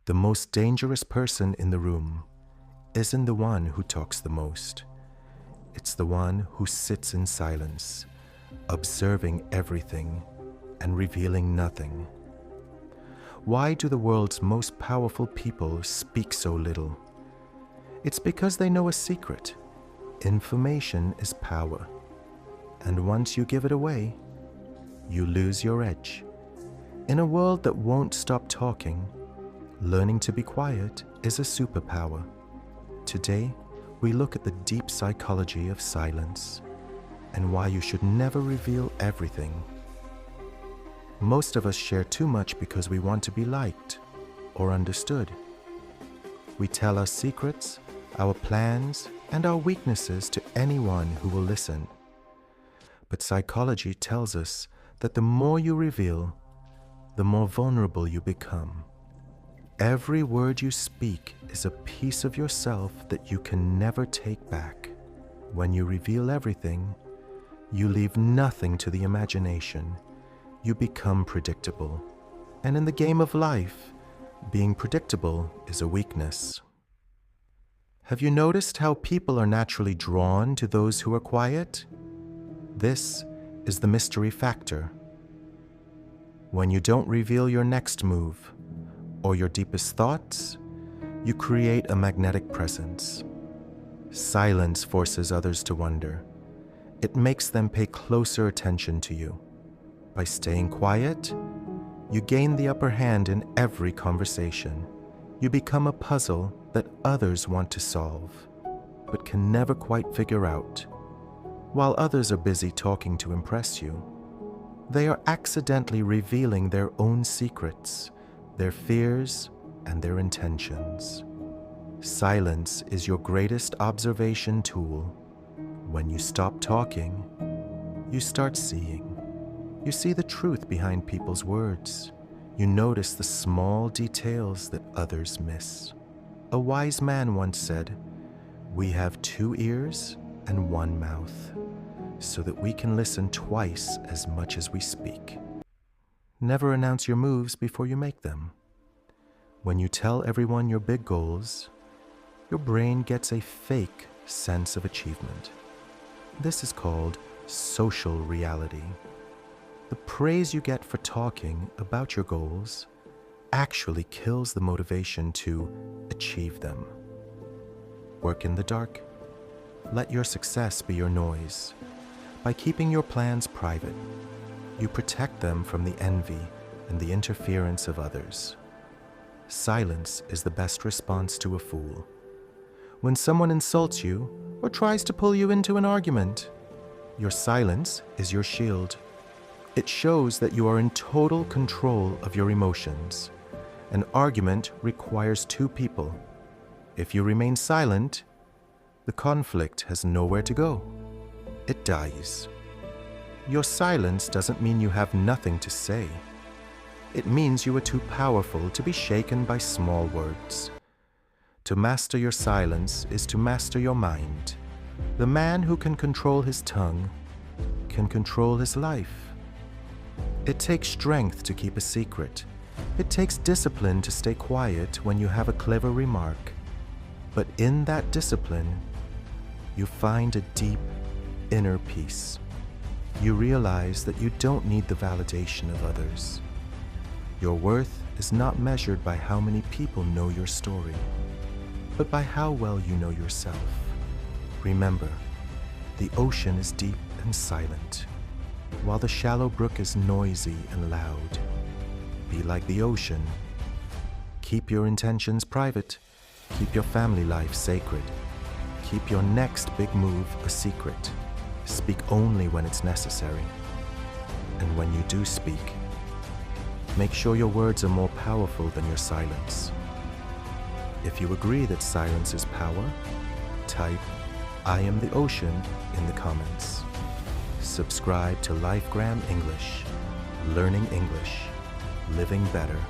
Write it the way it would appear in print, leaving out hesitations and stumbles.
The most dangerous person in the room isn't the one who talks the most. It's the one who sits in silence, observing everything and revealing nothing. Why do the world's most powerful people speak so little? It's because they know a secret. Information is power. And once you give it away, you lose your edge. In a world that won't stop talking, learning to be quiet is a superpower. Today, we look at the deep psychology of silence and why you should never reveal everything. Most of us share too much because we want to be liked or understood. We tell our secrets, our plans, and our weaknesses to anyone who will listen. But psychology tells us that the more you reveal, the more vulnerable you become. Every word you speak is a piece of yourself that you can never take back. When you reveal everything, you leave nothing to the imagination. You become predictable. And in the game of life, being predictable is a weakness. Have you noticed how people are naturally drawn to those who are quiet? This is the mystery factor. When you don't reveal your next move or your deepest thoughts, you create a magnetic presence. Silence forces others to wonder. It makes them pay closer attention to you. By staying quiet, you gain the upper hand in every conversation. You become a puzzle that others want to solve, but can never quite figure out. While others are busy talking to impress you, they are accidentally revealing their own secrets, their fears, and their intentions. Silence is your greatest observation tool. When you stop talking, you start seeing. You see the truth behind people's words. You notice the small details that others miss. A wise man once said, "We have 2 ears and 1 mouth, so that we can listen twice as much as we speak." Never announce your moves before you make them. When you tell everyone your big goals, your brain gets a fake sense of achievement. This is called social reality. The praise you get for talking about your goals actually kills the motivation to achieve them. Work in the dark. Let your success be your noise. By keeping your plans private, you protect them from the envy and the interference of others. Silence is the best response to a fool. When someone insults you or tries to pull you into an argument, your silence is your shield. It shows that you are in total control of your emotions. An argument requires 2 people. If you remain silent, the conflict has nowhere to go. It dies. Your silence doesn't mean you have nothing to say. It means you are too powerful to be shaken by small words. To master your silence is to master your mind. The man who can control his tongue can control his life. It takes strength to keep a secret. It takes discipline to stay quiet when you have a clever remark. But in that discipline, you find a deep inner peace. You realize that you don't need the validation of others. Your worth is not measured by how many people know your story, but by how well you know yourself. Remember, the ocean is deep and silent, while the shallow brook is noisy and loud. Be like the ocean. Keep your intentions private. Keep your family life sacred. Keep your next big move a secret. Speak only when it's necessary. And when you do speak, make sure your words are more powerful than your silence. If you agree that silence is power, type "I am the ocean" in the comments. Subscribe to LifeGram English. Learning English. Living better.